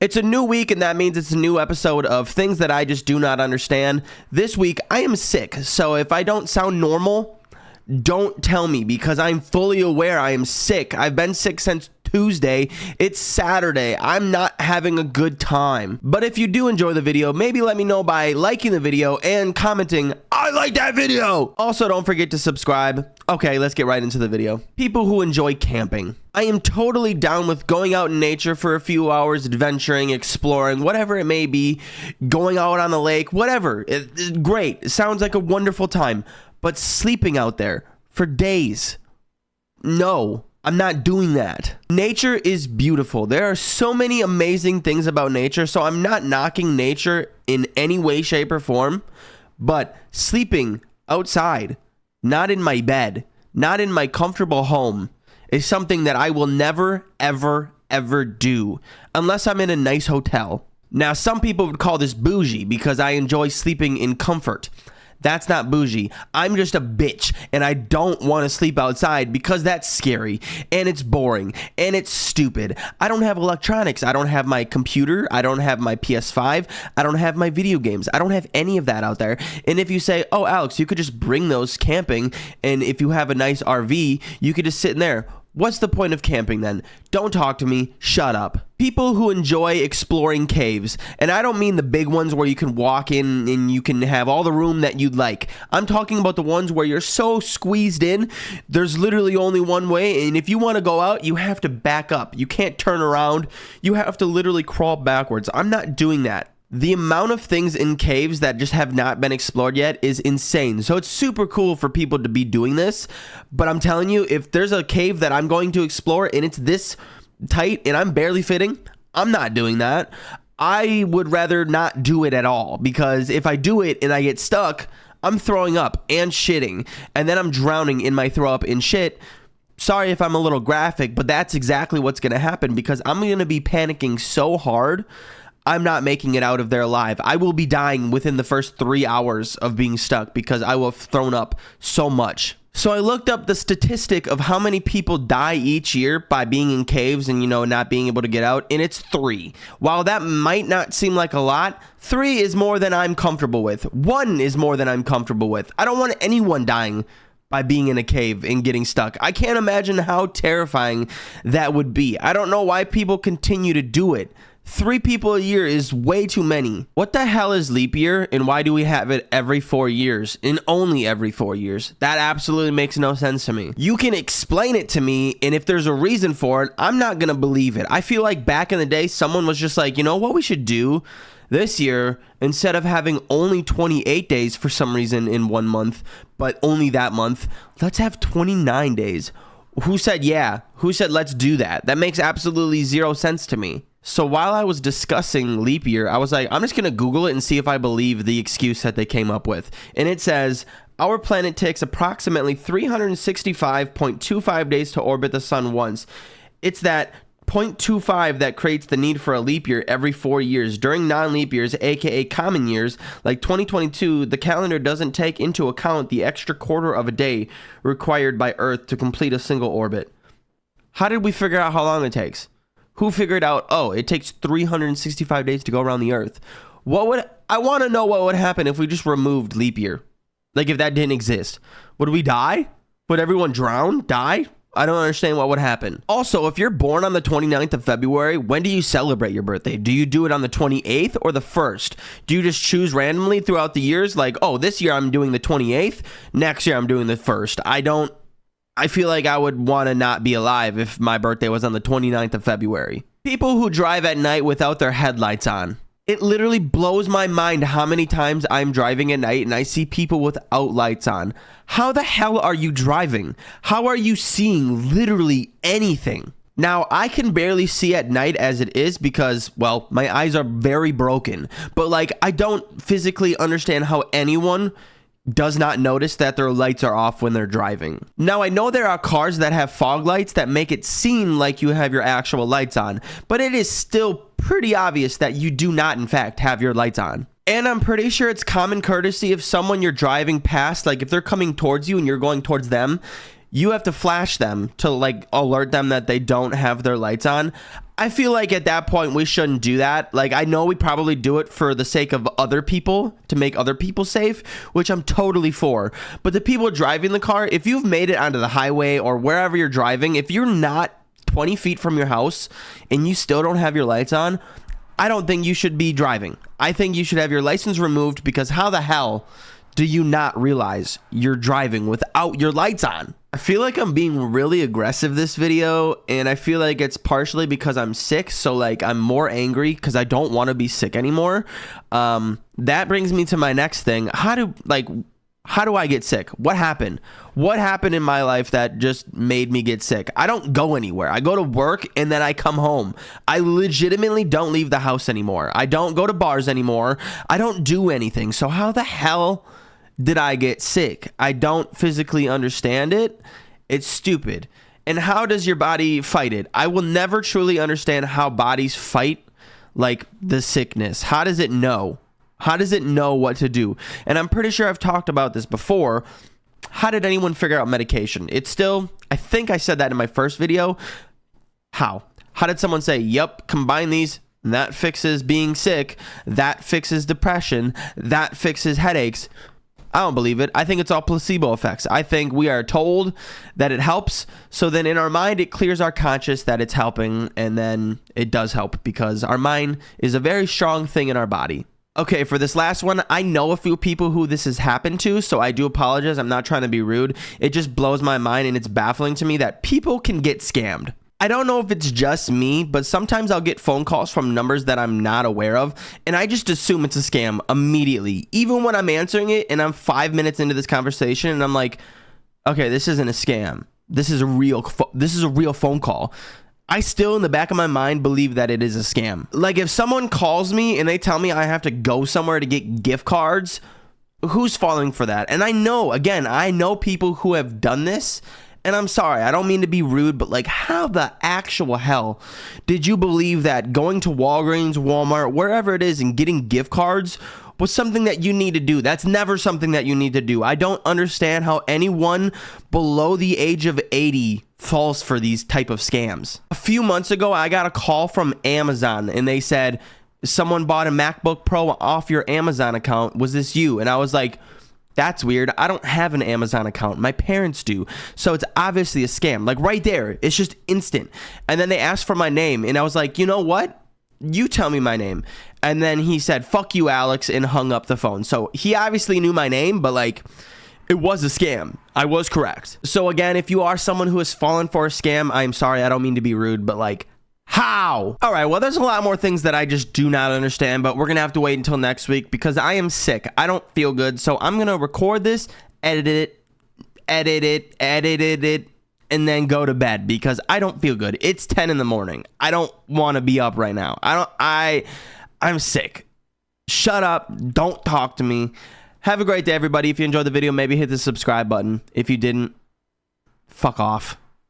It's a new week, and that means it's a new episode of things that I just do not understand. This week, I am sick, so if I don't sound normal, don't tell me, because I'm fully aware I am sick. I've been sick since Tuesday. It's Saturday. I'm not having a good time. But if you do enjoy the video, maybe let me know by liking the video and commenting, "I like that video." Also, don't forget to subscribe. Okay, let's get right into the video. People who enjoy camping. I am totally down with going out in nature for a few hours, adventuring, exploring, whatever it may be, going out on the lake, whatever. It's great. It sounds like a wonderful time. But sleeping out there for days, no, I'm not doing that. Nature is beautiful. There are so many amazing things about nature, so I'm not knocking nature in any way, shape, or form. But sleeping outside, not in my bed, not in my comfortable home, is something that I will never, ever, ever do unless I'm in a nice hotel. Now, some people would call this bougie because I enjoy sleeping in comfort. That's not bougie. I'm just a bitch, and I don't want to sleep outside because that's scary, and it's boring, and it's stupid. I don't have electronics. I don't have my computer. I don't have my PS5. I don't have my video games. I don't have any of that out there. And if you say, "Oh, Alex, you could just bring those camping, and if you have a nice RV, you could just sit in there." What's the point of camping then? Don't talk to me. Shut up. People who enjoy exploring caves, and I don't mean the big ones where you can walk in and you can have all the room that you'd like. I'm talking about the ones where you're so squeezed in, there's literally only one way, and if you want to go out, you have to back up. You can't turn around. You have to literally crawl backwards. I'm not doing that. The amount of things in caves that just have not been explored yet is insane. So it's super cool for people to be doing this. But I'm telling you, if there's a cave that I'm going to explore and it's this tight and I'm barely fitting, I'm not doing that. I would rather not do it at all, because if I do it and I get stuck, I'm throwing up and shitting, and then I'm drowning in my throw up and shit. Sorry if I'm a little graphic, but that's exactly what's going to happen, because I'm going to be panicking so hard. I'm not making it out of there alive. I will be dying within the first 3 hours of being stuck because I will have thrown up so much. So I looked up the statistic of how many people die each year by being in caves and, not being able to get out, and it's 3. While that might not seem like a lot, 3 is more than I'm comfortable with. 1 is more than I'm comfortable with. I don't want anyone dying by being in a cave and getting stuck. I can't imagine how terrifying that would be. I don't know why people continue to do it. 3 people a year is way too many. What the hell is leap year, and why do we have it every 4 years and only every 4 years? That absolutely makes no sense to me. You can explain it to me, and if there's a reason for it, I'm not gonna believe it. I feel like back in the day, someone was just like, you know what we should do this year, instead of having only 28 days for some reason in 1 month, but only that month, let's have 29 days. Who said yeah? Who said let's do that? That makes absolutely zero sense to me. So while I was discussing leap year, I was like, I'm just going to Google it and see if I believe the excuse that they came up with. And it says, our planet takes approximately 365.25 days to orbit the sun once. It's that 0.25 that creates the need for a leap year every 4 years. During non-leap years, aka common years, like 2022, the calendar doesn't take into account the extra quarter of a day required by Earth to complete a single orbit. How did we figure out how long it takes? Who figured out, oh, it takes 365 days to go around the Earth? I want to know what would happen if we just removed leap year. Like, if that didn't exist. Would we die? Would everyone drown? Die? I don't understand what would happen. Also, if you're born on the 29th of February, when do you celebrate your birthday? Do you do it on the 28th or the 1st? Do you just choose randomly throughout the years? Like, oh, this year I'm doing the 28th. Next year I'm doing the 1st. I feel like I would want to not be alive if my birthday was on the 29th of February. People who drive at night without their headlights on. It literally blows my mind how many times I'm driving at night and I see people without lights on. How the hell are you driving? How are you seeing literally anything? Now, I can barely see at night as it is because, well, my eyes are very broken. But, I don't physically understand how anyone does not notice that their lights are off when they're driving. Now, I know there are cars that have fog lights that make it seem like you have your actual lights on, but it is still pretty obvious that you do not, in fact, have your lights on. And I'm pretty sure it's common courtesy if someone you're driving past, like if they're coming towards you and you're going towards them, you have to flash them to like alert them that they don't have their lights on. I feel like at that point we shouldn't do that. Like, I know we probably do it for the sake of other people, to make other people safe, which I'm totally for. But the people driving the car, if you've made it onto the highway or wherever you're driving, if you're not 20 feet from your house and you still don't have your lights on, I don't think you should be driving. I think you should have your license removed, because how the hell do you not realize you're driving without your lights on? I feel like I'm being really aggressive this video, and I feel like it's partially because I'm sick, so like I'm more angry because I don't want to be sick anymore. That brings me to my next thing. How do I get sick? What happened? What happened in my life that just made me get sick? I don't go anywhere. I go to work and then I come home. I legitimately don't leave the house anymore. I don't go to bars anymore. I don't do anything. So how the hell did I get sick? I don't physically understand it. It's stupid. And how does your body fight it? I will never truly understand how bodies fight like the sickness. How does it know? How does it know what to do? And I'm pretty sure I've talked about this before. How did anyone figure out medication? It's still, I think I said that in my first video. How did someone say, yep, combine these, and that fixes being sick, that fixes depression, that fixes headaches? I don't believe it. I think it's all placebo effects. I think we are told that it helps, so then in our mind it clears our conscience that it's helping, and then it does help because our mind is a very strong thing in our body. Okay, for this last one, I know a few people who this has happened to, so I do apologize. I'm not trying to be rude. It just blows my mind, and it's baffling to me that people can get scammed. I don't know if it's just me, but sometimes I'll get phone calls from numbers that I'm not aware of, and I just assume it's a scam immediately. Even when I'm answering it and I'm 5 minutes into this conversation and I'm like, okay, this isn't a scam. This is a real phone call. I still, in the back of my mind, believe that it is a scam. Like, if someone calls me and they tell me I have to go somewhere to get gift cards, who's falling for that? And I know people who have done this, and I'm sorry, I don't mean to be rude, but like, how the actual hell did you believe that going to Walgreens, Walmart, wherever it is, and getting gift cards was something that you need to do? That's never something that you need to do. I don't understand how anyone below the age of 80 falls for these type of scams. A few months ago, I got a call from Amazon, and they said, someone bought a MacBook Pro off your Amazon account. Was this you? And I was like, that's weird. I don't have an Amazon account. My parents do. So it's obviously a scam. Like, right there, it's just instant. And then they asked for my name, and I was like, you know what? You tell me my name. And then he said, fuck you, Alex, and hung up the phone. So he obviously knew my name, but like, it was a scam. I was correct. So again, if you are someone who has fallen for a scam, I'm sorry. I don't mean to be rude, but like, how? All right, well, there's a lot more things that I just do not understand, but we're going to have to wait until next week because I am sick. I don't feel good. So I'm going to record this, edit it, and then go to bed because I don't feel good. It's 10 in the morning. I don't want to be up right now. I'm sick. Shut up. Don't talk to me. Have a great day, everybody. If you enjoyed the video, maybe hit the subscribe button. If you didn't, fuck off.